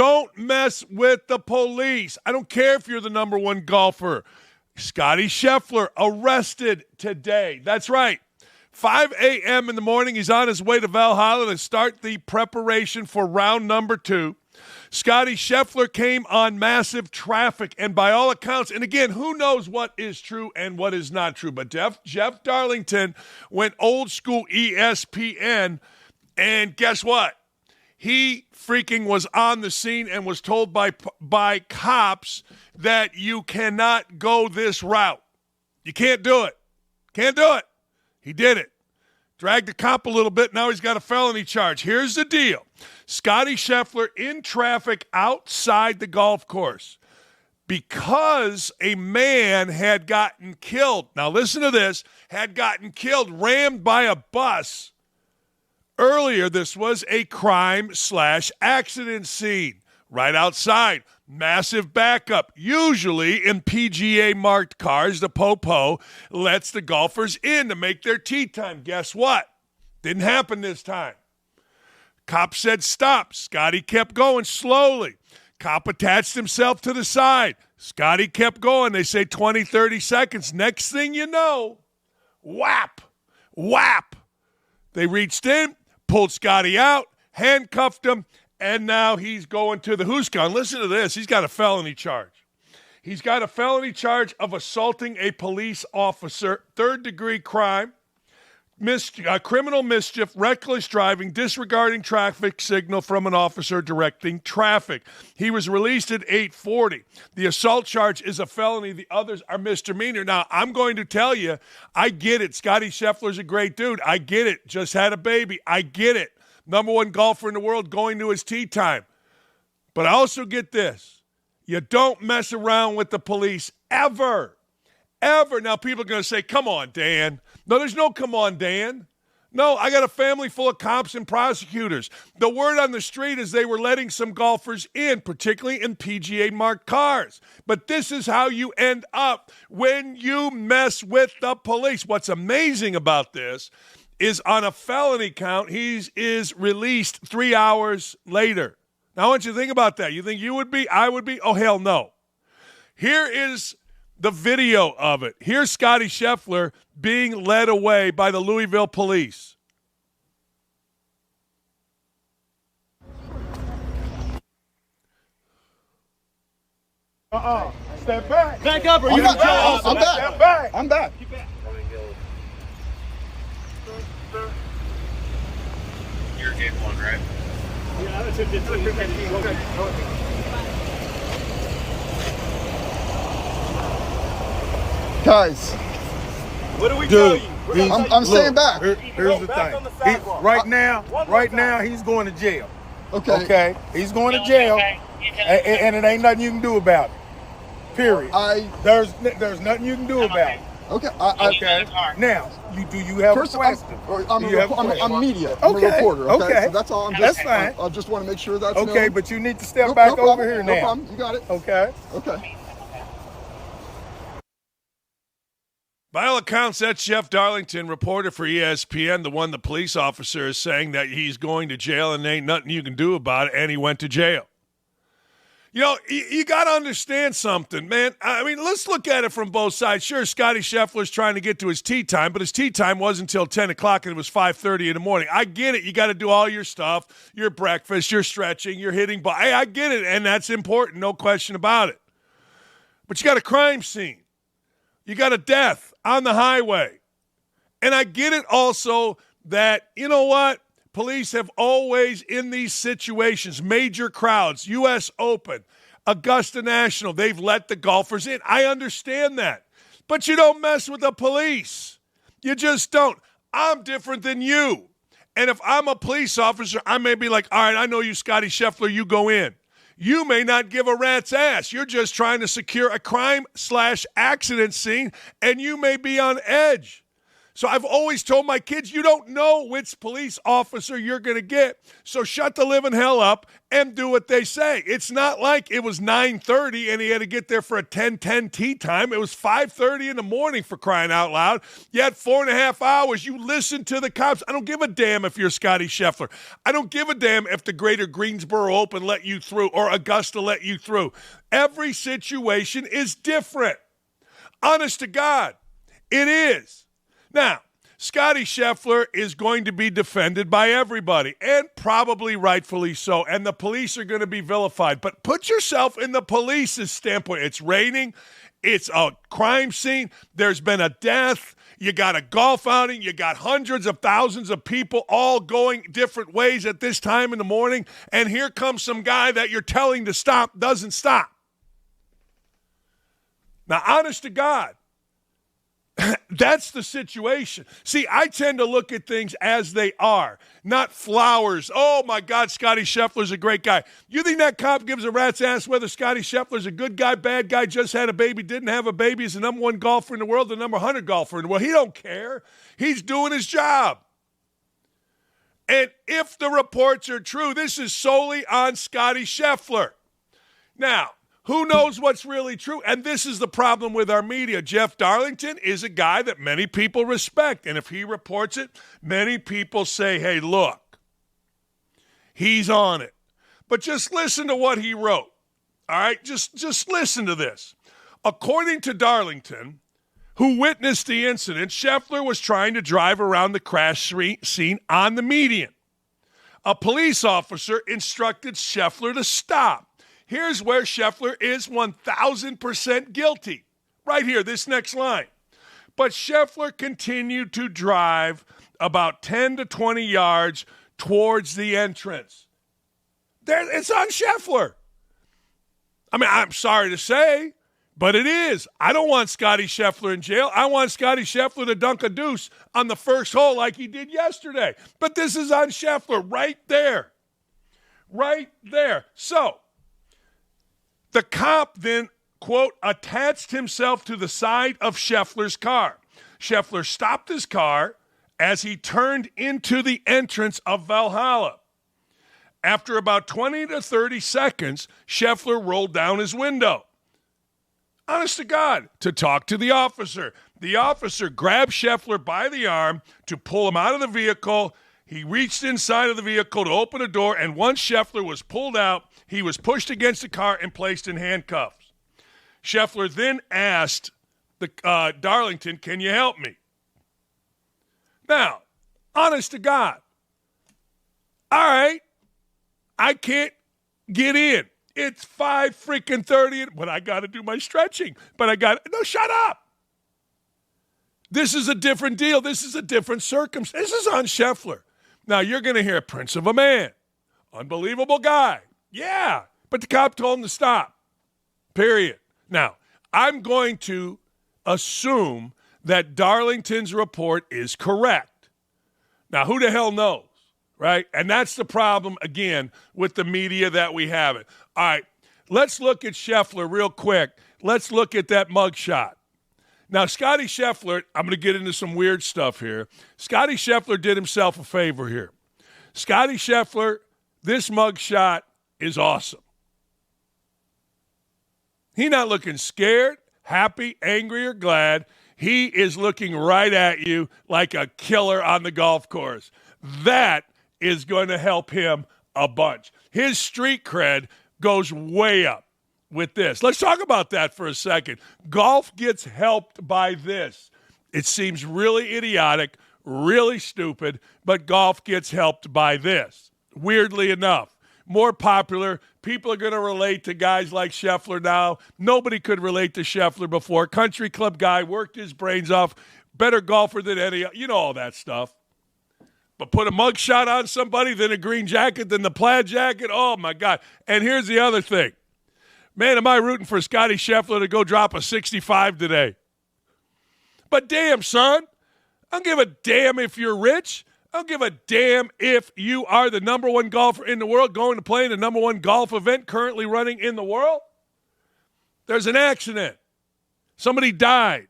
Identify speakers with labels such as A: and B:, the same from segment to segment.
A: Don't mess with the police. I don't care if you're the number one golfer. Scottie Scheffler arrested today. That's right. 5 a.m. in the morning, he's on his way to Valhalla to start the preparation for round number 2. Scottie Scheffler came on massive traffic, and by all accounts, and again, who knows what is true and what is not true, but Jeff Darlington went old school ESPN, and guess what? He freaking was on the scene and was told by cops that you cannot go this route. You can't do it. Can't do it. He did it. Dragged the cop a little bit. Now he's got a felony charge. Here's the deal. Scottie Scheffler in traffic outside the golf course because a man had gotten killed. Now listen to this. Had gotten killed, rammed by a bus. Earlier, this was a crime/accident scene right outside. Massive backup. Usually in PGA marked cars, the Popo lets the golfers in to make their tee time. Guess what? Didn't happen this time. Cop said stop. Scottie kept going slowly. Cop attached himself to the side. Scottie kept going. They say 20, 30 seconds. Next thing you know, whap, whap. They reached in, pulled Scottie out, handcuffed him, and now he's going to the who's gone. Listen to this. He's got a felony charge. He's got a felony charge of assaulting a police officer, third-degree crime, criminal mischief, reckless driving, disregarding traffic signal from an officer directing traffic. He was released at 8:40. The assault charge is a felony. The others are misdemeanor. Now, I'm going to tell you, I get it. Scottie Scheffler's a great dude. I get it. Just had a baby. I get it. Number one golfer in the world going to his tee time. But I also get this. You don't mess around with the police ever. Ever. Now, people are going to say, come on, Dan. No, there's no come on, Dan. No, I got a family full of cops and prosecutors. The word on the street is they were letting some golfers in, particularly in PGA-marked cars. But this is how you end up when you mess with the police. What's amazing about this is on a felony count, he is released 3 hours later. Now, I want you to think about that. You think you would be? I would be? Oh, hell no. Here is the video of it. Here's Scottie Scheffler being led away by the Louisville police.
B: Step back.
C: Back up, or
B: I'm
C: you
B: back.
C: I'm back.
B: Step back.
C: I'm back.
D: You're game one, right?
C: Yeah, I took 15. Okay.
B: Guys,
C: What do we tell you?
B: I'm staying back.
E: Here's the thing. Right now, he's going to jail.
B: Okay.
E: He's going to jail, and it ain't nothing you can do about it. Period. There's nothing you can do about it.
B: Okay.
E: Okay. Now, do you have a question?
B: I'm media. I'm a reporter. Okay. So that's all.
E: That's fine.
B: I just want to make sure that's
E: okay.
B: known.
E: But you need to step back over here now.
B: No problem. You got it.
E: Okay.
B: Okay.
A: By all accounts, that's Jeff Darlington, reporter for ESPN, the one the police officer is saying that he's going to jail and there ain't nothing you can do about it, and he went to jail. You know, you got to understand something, man. I mean, let's look at it from both sides. Sure, Scottie Scheffler's trying to get to his tee time, but his tee time wasn't until 10 o'clock, and it was 5:30 in the morning. I get it. You got to do all your stuff, your breakfast, your stretching, your hitting ball. I get it, and that's important, no question about it. But you got a crime scene. You got a death on the highway. And I get it also that, you know what? Police have always, in these situations, major crowds, U.S. Open, Augusta National, they've let the golfers in. I understand that. But you don't mess with the police. You just don't. I'm different than you. And if I'm a police officer, I may be like, all right, I know you, Scottie Scheffler, you go in. You may not give a rat's ass. You're just trying to secure a crime/accident scene, and you may be on edge. So I've always told my kids, you don't know which police officer you're going to get, so shut the living hell up and do what they say. It's not like it was 9:30 and he had to get there for a 10:10 tea time. It was 5:30 in the morning, for crying out loud. You had 4.5 hours. You listened to the cops. I don't give a damn if you're Scottie Scheffler. I don't give a damn if the Greater Greensboro Open let you through or Augusta let you through. Every situation is different. Honest to God, it is. Now, Scottie Scheffler is going to be defended by everybody, and probably rightfully so, and the police are going to be vilified. But put yourself in the police's standpoint. It's raining. It's a crime scene. There's been a death. You got a golf outing. You got hundreds of thousands of people all going different ways at this time in the morning, and here comes some guy that you're telling to stop doesn't stop. Now, honest to God, that's the situation. See, I tend to look at things as they are, not flowers. Oh, my God, Scottie Scheffler's a great guy. You think that cop gives a rat's ass whether Scottie Scheffler's a good guy, bad guy, just had a baby, didn't have a baby, is the number one golfer in the world, the number 100 golfer in the world? He don't care. He's doing his job. And if the reports are true, this is solely on Scottie Scheffler. Now, who knows what's really true? And this is the problem with our media. Jeff Darlington is a guy that many people respect. And if he reports it, many people say, hey, look, he's on it. But just listen to what he wrote. All right? Just listen to this. According to Darlington, who witnessed the incident, Scheffler was trying to drive around the crash scene on the median. A police officer instructed Scheffler to stop. Here's where Scheffler is 1,000% guilty. Right here, this next line. But Scheffler continued to drive about 10 to 20 yards towards the entrance. It's on Scheffler. I mean, I'm sorry to say, but it is. I don't want Scottie Scheffler in jail. I want Scottie Scheffler to dunk a deuce on the first hole like he did yesterday. But this is on Scheffler right there. Right there. So, the cop then, quote, attached himself to the side of Scheffler's car. Scheffler stopped his car as he turned into the entrance of Valhalla. After about 20 to 30 seconds, Scheffler rolled down his window. Honest to God, to talk to the officer. The officer grabbed Scheffler by the arm to pull him out of the vehicle. He reached inside of the vehicle to open a door, and once Scheffler was pulled out, he was pushed against the car and placed in handcuffs. Scheffler then asked Darlington, can you help me? Now, honest to God, all right, I can't get in. It's 5:30, but I got to do my stretching. No, shut up. This is a different deal. This is a different circumstance. This is on Scheffler. Now, you're going to hear Prince of a Man, unbelievable guy. Yeah, but the cop told him to stop, period. Now, I'm going to assume that Darlington's report is correct. Now, who the hell knows, right? And that's the problem, again, with the media that we have it. All right, let's look at Scheffler real quick. Let's look at that mugshot. Now, Scottie Scheffler, I'm going to get into some weird stuff here. Scottie Scheffler did himself a favor here. Scottie Scheffler, this mugshot is awesome. He's not looking scared, happy, angry, or glad. He is looking right at you like a killer on the golf course. That is going to help him a bunch. His street cred goes way up with this. Let's talk about that for a second. Golf gets helped by this. It seems really idiotic, really stupid, but golf gets helped by this. Weirdly enough, more popular. People are going to relate to guys like Scheffler now. Nobody could relate to Scheffler before. Country club guy, worked his brains off, better golfer than any, you know, all that stuff. But put a mugshot on somebody, then a green jacket, then the plaid jacket. Oh, my God. And here's the other thing. Man, am I rooting for Scottie Scheffler to go drop a 65 today. But damn, son, I don't give a damn if you're rich. I don't give a damn if you are the number one golfer in the world going to play in the number one golf event currently running in the world. There's an accident. Somebody died.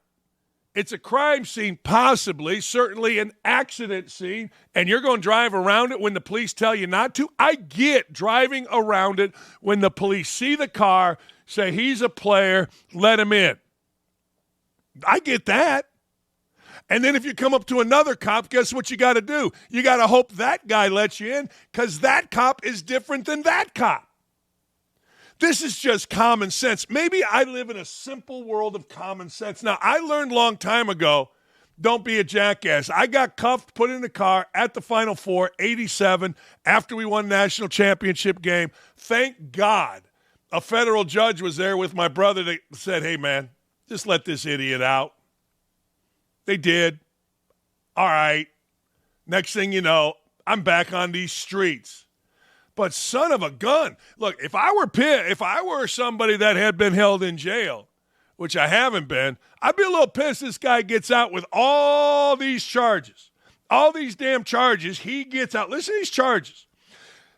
A: it's a crime scene, possibly, certainly an accident scene, and you're going to drive around it when the police tell you not to. I get driving around it when the police see the car, say he's a player, let him in. I get that. And then if you come up to another cop, guess what you got to do? You got to hope that guy lets you in because that cop is different than that cop. This is just common sense. Maybe I live in a simple world of common sense. Now, I learned a long time ago, don't be a jackass. I got cuffed, put in the car at the Final Four, 87, after we won national championship game. Thank God a federal judge was there with my brother that said, hey, man, just let this idiot out. They did. All right. Next thing you know, I'm back on these streets. But son of a gun, look, if I were somebody that had been held in jail, which I haven't been, I'd be a little pissed this guy gets out with all these charges. All these damn charges, he gets out. Listen to these charges.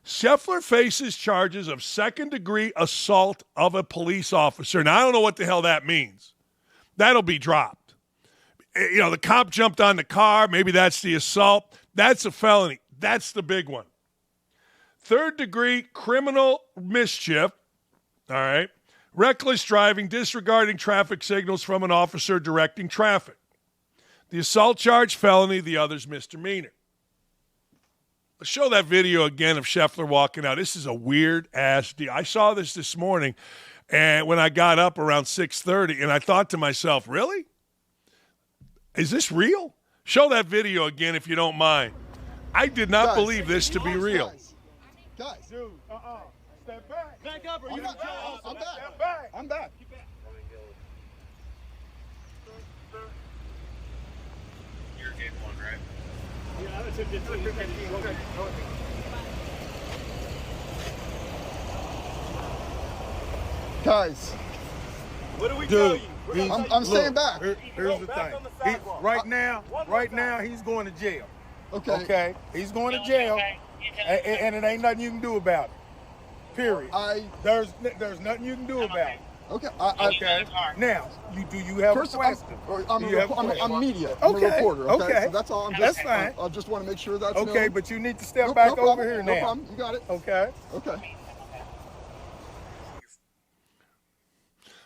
A: Scheffler faces charges of second-degree assault of a police officer. Now, I don't know what the hell that means. That'll be dropped. You know, the cop jumped on the car. Maybe that's the assault. That's a felony. That's the big one. Third-degree criminal mischief, all right, reckless driving, disregarding traffic signals from an officer directing traffic. The assault charge, felony, the other's misdemeanor. Let's show that video again of Scheffler walking out. This is a weird-ass deal. I saw this morning and when I got up around 6:30, and I thought to myself, really? Is this real? Show that video again if you don't mind. I did not believe this to be real.
B: Guys.
E: Dude, step back.
C: Back up or
B: I'm
C: you're
B: back. I'm back.
E: Step back.
B: I'm back.
D: You're game one, right?
C: Yeah, I took 15. Okay.
B: Guys,
C: What do we tell you?
B: I'm staying back.
E: Here's the
C: back
E: thing.
C: on the sidewalk.
E: Right now, he's going to jail.
B: Okay.
E: He's going to jail, and it ain't nothing you can do about it. Period. There's nothing you can do about it.
B: Okay.
E: Okay. Now, do you have
B: First,
E: a question?
B: I'm media. I'm
E: Okay.
B: a reporter.
E: Okay.
B: So that's all.
E: That's fine.
B: I just want to make sure that's
E: Okay,
B: known.
E: but you need to step
B: No
E: back
B: problem.
E: over here
B: No
E: now.
B: problem. You got it.
E: Okay.
B: Okay.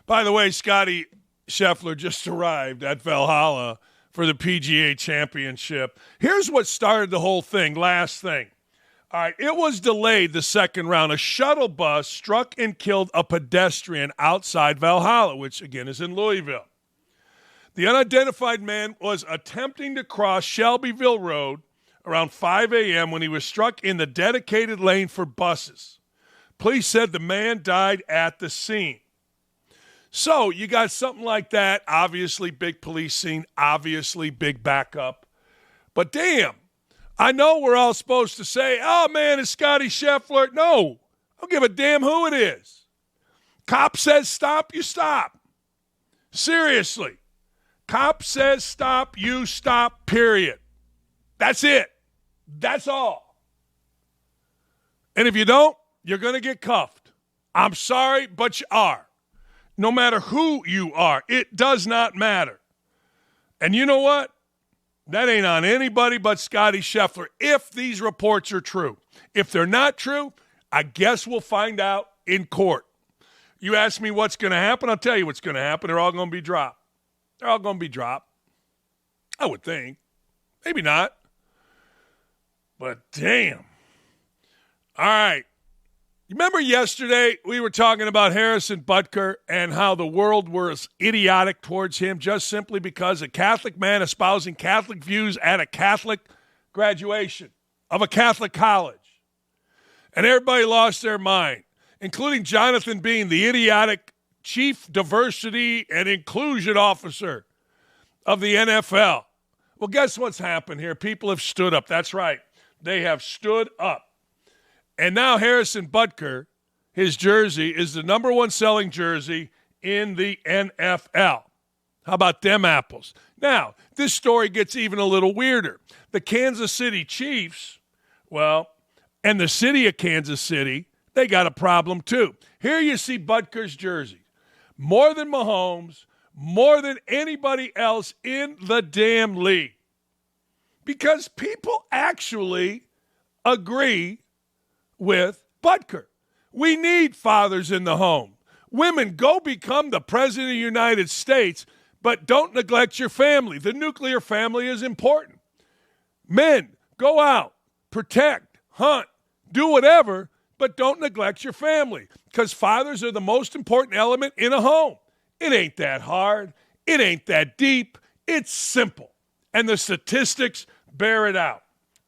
A: By the way, Scottie Scheffler just arrived at Valhalla for the PGA Championship. Here's what started the whole thing, last thing. All right, it was delayed the second round. A shuttle bus struck and killed a pedestrian outside Valhalla, which, again, is in Louisville. The unidentified man was attempting to cross Shelbyville Road around 5 a.m. when he was struck in the dedicated lane for buses. Police said the man died at the scene. So you got something like that, obviously big police scene, obviously big backup. But damn, I know we're all supposed to say, oh, man, it's Scottie Scheffler. No, I don't give a damn who it is. Cop says stop, you stop. Seriously. Cop says stop, you stop, period. That's it. That's all. And if you don't, you're going to get cuffed. I'm sorry, but you are. No matter who you are, it does not matter. And you know what? That ain't on anybody but Scottie Scheffler if these reports are true. If they're not true, I guess we'll find out in court. You ask me what's going to happen, I'll tell you what's going to happen. They're all going to be dropped. They're all going to be dropped. I would think. Maybe not. But damn. All right. You remember yesterday we were talking about Harrison Butker and how the world was idiotic towards him just simply because a Catholic man espousing Catholic views at a Catholic graduation of a Catholic college. And everybody lost their mind, including Jonathan Bean, the idiotic chief diversity and inclusion officer of the NFL. Well, guess what's happened here? People have stood up. That's right. They have stood up. And now Harrison Butker, his jersey, is the number one selling jersey in the NFL. How about them apples? Now, this story gets even a little weirder. The Kansas City Chiefs, well, and the city of Kansas City, they got a problem too. Here you see Butker's jersey. More than Mahomes, more than anybody else in the damn league. Because people actually agree with Butker. We need fathers in the home. Women, go become the president of the United States, but don't neglect your family. The nuclear family is important. Men, go out, protect, hunt, do whatever, but don't neglect your family, because fathers are the most important element in a home. It ain't that hard. It ain't that deep. It's simple. And the statistics bear it out.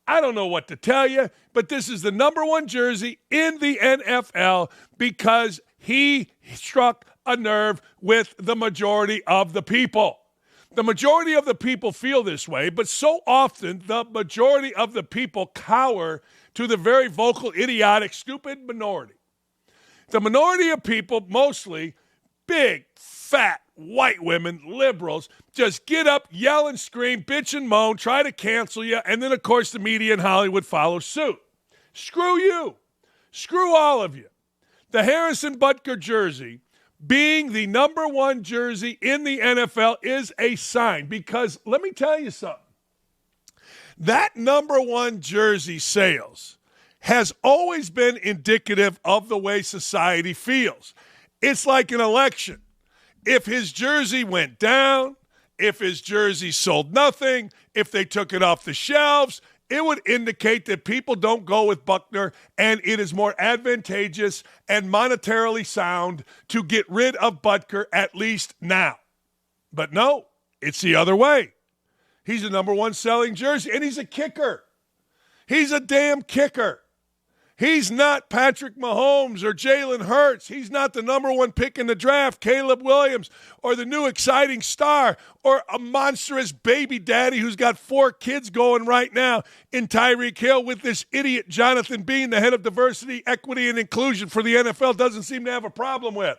A: I don't know what to tell you, but this is the number one jersey in the NFL because he struck a nerve with the majority of the people. The majority of the people feel this way, but so often the majority of the people cower to the very vocal, idiotic, stupid minority. The minority of people, mostly big, fat, white women, liberals, just get up, yell and scream, bitch and moan, try to cancel you, and then, of course, the media in Hollywood follow suit. Screw you. Screw all of you. The Harrison Butker jersey, being the number one jersey in the NFL, is a sign because, let me tell you something, that number one jersey sales has always been indicative of the way society feels. It's like an election. If his jersey went down, if his jersey sold nothing, if they took it off the shelves, it would indicate that people don't go with Butker, and it is more advantageous and monetarily sound to get rid of Butker, at least now. But no, it's the other way. He's the number one selling jersey, and he's a kicker. He's a damn kicker. He's not Patrick Mahomes or Jalen Hurts. He's not the number one pick in the draft, Caleb Williams, or the new exciting star, or a monstrous baby daddy who's got 4 kids going right now in Tyreek Hill with this idiot Jonathan Bean, the head of diversity, equity, and inclusion for the NFL, doesn't seem to have a problem with.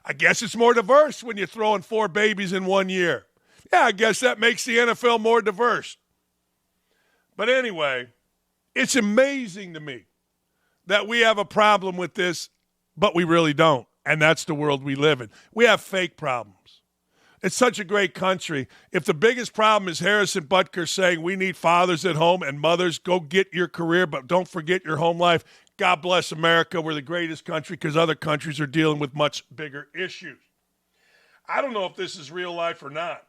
A: I guess it's more diverse when you're throwing 4 babies in 1 year. Yeah, I guess that makes the NFL more diverse. But anyway, it's amazing to me that we have a problem with this, but we really don't. And that's the world we live in. We have fake problems. It's such a great country. If the biggest problem is Harrison Butker saying we need fathers at home and mothers, go get your career, but don't forget your home life, God bless America. We're the greatest country because other countries are dealing with much bigger issues. I don't know if this is real life or not.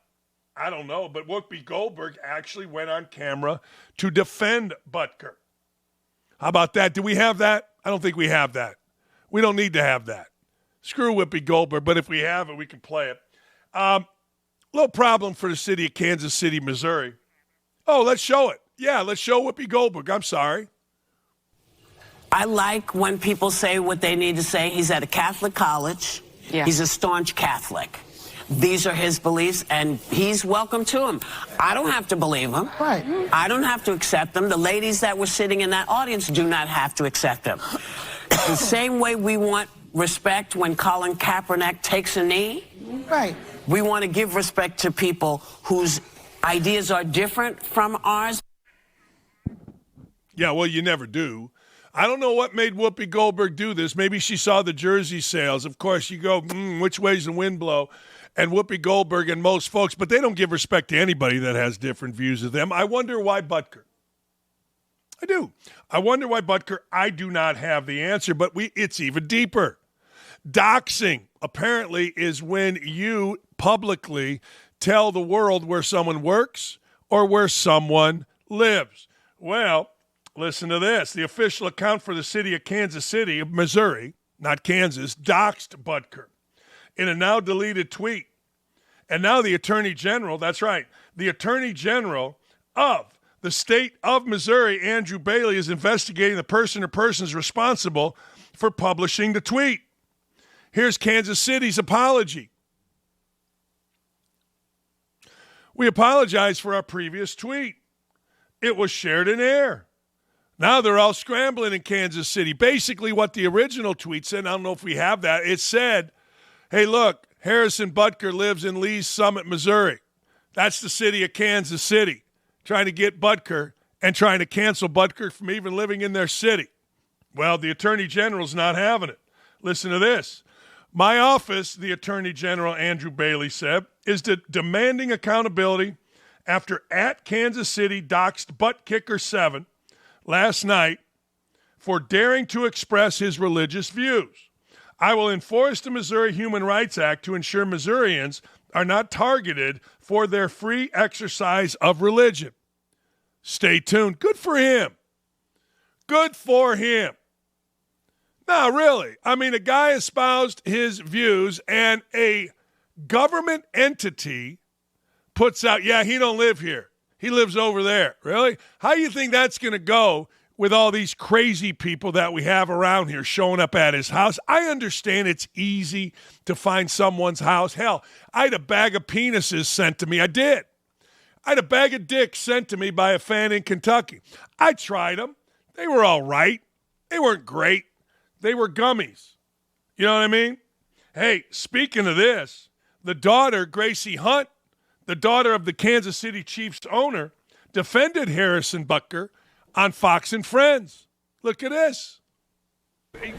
A: I don't know, but Whoopi Goldberg actually went on camera to defend Butker. How about that? Do we have that? I don't think we have that. We don't need to have that. Screw Whoopi Goldberg, but if we have it, we can play it. Little problem for the city of Kansas City, Missouri. Oh, let's show it. Yeah, let's show Whoopi Goldberg. I'm sorry.
F: I like when people say what they need to say. He's at a Catholic college. Yeah. He's a staunch Catholic. These are his beliefs, and he's welcome to them. I don't have to believe him.
B: Right.
F: I don't have to accept them. The ladies that were sitting in that audience do not have to accept them. The same way we want respect when Colin Kaepernick takes a knee.
B: Right.
F: We want to give respect to people whose ideas are different from ours.
A: Yeah, well, you never do. I don't know what made Whoopi Goldberg do this. Maybe she saw the jersey sales. Of course, you go, which way's the wind blow? And Whoopi Goldberg and most folks, but they don't give respect to anybody that has different views of them. I wonder why Butker. I do. I wonder why Butker. I do not have the answer, but it's even deeper. Doxing, apparently, is when you publicly tell the world where someone works or where someone lives. Well, listen to this. The official account for the city of Kansas City, Missouri, not Kansas, doxed Butker in a now deleted tweet. And now the Attorney General, that's right, the Attorney General of the state of Missouri, Andrew Bailey, is investigating the person or persons responsible for publishing the tweet. Here's Kansas City's apology. We apologize for our previous tweet. It was shared in air. Now they're all scrambling in Kansas City. Basically what the original tweet said, I don't know if we have that, it said, hey, look, Harrison Butker lives in Lee's Summit, Missouri. That's the city of Kansas City, trying to get Butker and trying to cancel Butker from even living in their city. Well, the Attorney General's not having it. Listen to this. My office, the Attorney General Andrew Bailey said, is demanding accountability after at Kansas City doxed butt kicker 7 last night for daring to express his religious views. I will enforce the Missouri Human Rights Act to ensure Missourians are not targeted for their free exercise of religion. Stay tuned. Good for him. Good for him. No, really. I mean, a guy espoused his views and a government entity puts out, yeah, he don't live here. He lives over there. Really? How do you think that's going to go with all these crazy people that we have around here showing up at his house? I understand it's easy to find someone's house. Hell, I had a bag of penises sent to me. I did. I had a bag of dicks sent to me by a fan in Kentucky. I tried them. They were all right. They weren't great. They were gummies. You know what I mean? Hey, speaking of this, the daughter, Gracie Hunt, the daughter of the Kansas City Chiefs owner, defended Harrison Butker on Fox and Friends. Look at this.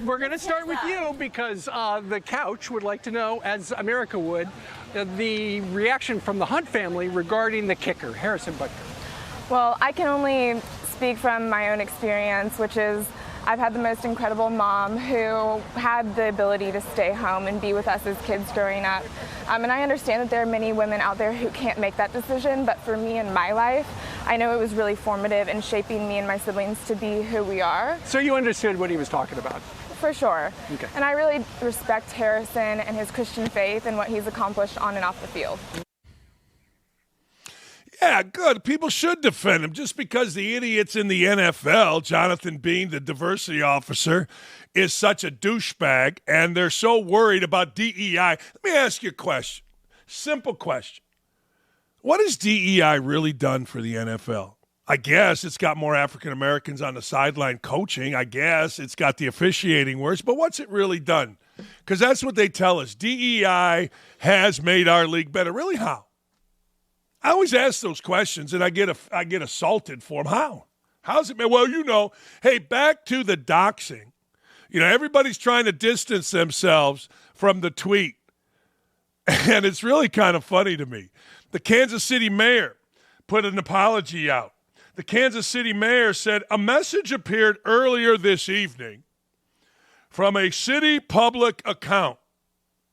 G: We're going to start with you because the couch would like to know, as America would, the reaction from the Hunt family regarding the kicker, Harrison Butker.
H: Well, I can only speak from my own experience, which is I've had the most incredible mom who had the ability to stay home and be with us as kids growing up. And I understand that there are many women out there who can't make that decision, but for me in my life, I know it was really formative in shaping me and my siblings to be who we are.
G: So you understood what he was talking about?
H: For sure.
G: Okay.
H: And I really respect Harrison and his Christian faith and what he's accomplished on and off the field.
A: Yeah, good. People should defend him just because the idiots in the NFL, Jonathan Bean, the diversity officer, is such a douchebag, and they're so worried about DEI. Let me ask you a question. Simple question. What has DEI really done for the NFL? I guess it's got more African Americans on the sideline coaching. I guess it's got the officiating worse. But what's it really done? Because that's what they tell us. DEI has made our league better. Really, how? I always ask those questions, and I get assaulted for them. How? How's it? Well, you know, hey, back to the doxing. You know, everybody's trying to distance themselves from the tweet, and it's really kind of funny to me. The Kansas City mayor put an apology out. The Kansas City mayor said a message appeared earlier this evening from a city public account.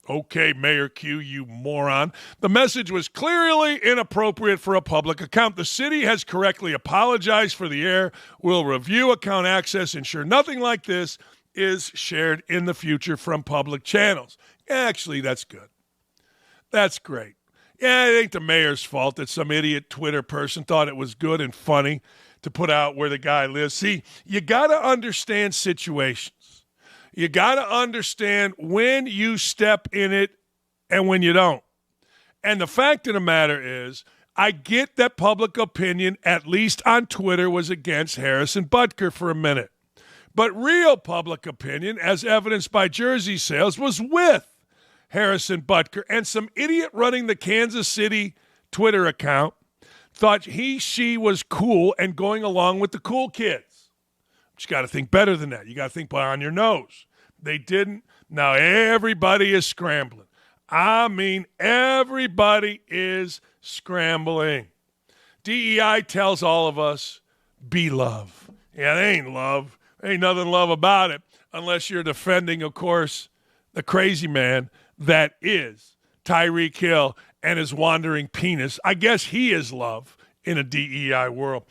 A: Okay, Mayor Q, you moron. The message was clearly inappropriate for a public account. The city has correctly apologized for the error. We'll review account access, ensure nothing like this is shared in the future from public channels. Actually, that's good. That's great. Yeah, it ain't the mayor's fault that some idiot Twitter person thought it was good and funny to put out where the guy lives. See, you got to understand situations. You got to understand when you step in it and when you don't. And the fact of the matter is, I get that public opinion, at least on Twitter, was against Harrison Butker for a minute. But real public opinion, as evidenced by jersey sales, was with Harrison Butker. And some idiot running the Kansas City Twitter account thought she was cool and going along with the cool kids. But you got to think better than that. You got to think on your nose. They didn't. Now everybody is scrambling. I mean, everybody is scrambling. DEI tells all of us, be love. Yeah, they ain't love. Ain't nothing love about it unless you're defending, of course, the crazy man that is Tyreek Hill and his wandering penis. I guess he is love in a DEI world.